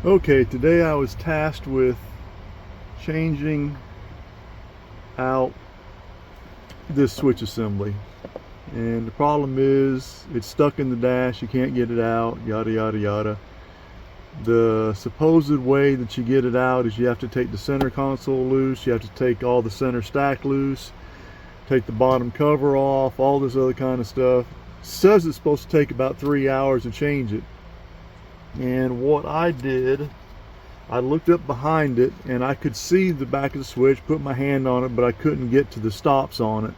Okay, today I was tasked with changing out this switch assembly, and the problem is it's stuck in the dash. You can't get it out, yada yada yada. The supposed way that you get it out is you have to take the center console loose, you have to take all the center stack loose, take the bottom cover off, all this other kind of stuff. It says it's supposed to take about 3 hours to change it. And what I did, I looked up behind it and I could see the back of the switch, put my hand on it, but I couldn't get to the stops on it.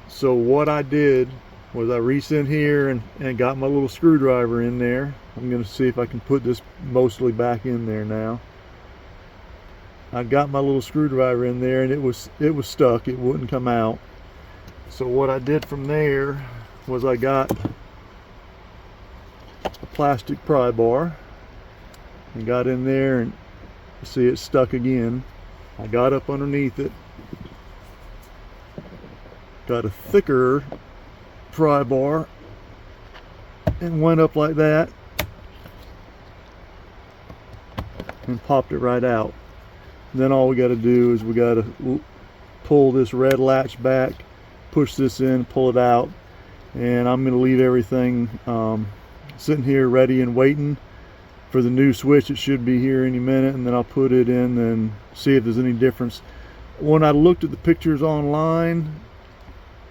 So what I did was I reached in here and got my little screwdriver in there. I'm going to see if I can put this mostly back in there now. I got my little screwdriver in there and it was stuck. It wouldn't come out. So what I did from there was I got a plastic pry bar and got in there, and see it's stuck again. I got up underneath it, got a thicker pry bar and went up like that and popped it right out. And then all we got to do is we got to pull this red latch back, push this in, pull it out, and I'm going to leave everything sitting here ready and waiting for the new switch. It should be here any minute, and then I'll put it in and see if there's any difference. When I looked at the pictures online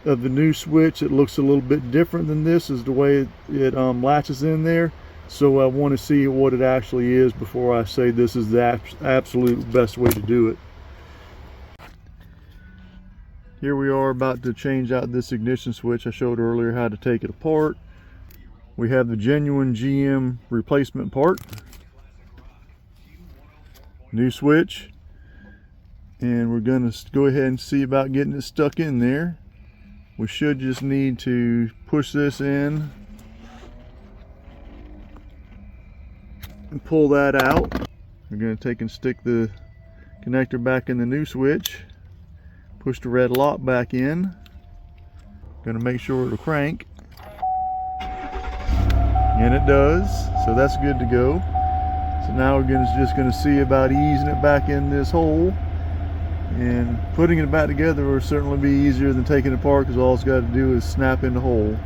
of the new switch, it looks a little bit different than this, is the way it latches in there. So I want to see what it actually is before I say this is the absolute best way to do it. Here we are about to change out this ignition switch. I showed earlier how to take it apart. We have the genuine GM replacement part, new switch, and we're going to go ahead and see about getting it stuck in there. We should just need to push this in and pull that out. We're going to take and stick the connector back in the new switch, push the red lock back in. Going to make sure it'll crank, and it does, so that's good to go. So now we're just going to see about easing it back in this hole, and putting it back together will certainly be easier than taking it apart, because all it's got to do is snap in the hole.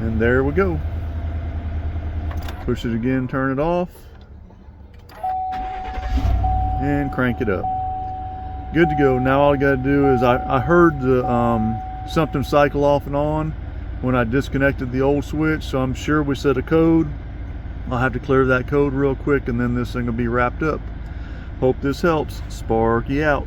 And there we go. Push it again, turn it off, and crank it up. Good to go. Now all I got to do is I heard the something cycle off and on when I disconnected the old switch, so I'm sure we set a code. I'll have to clear that code real quick, and then this thing will be wrapped up. Hope this helps. Sparky out.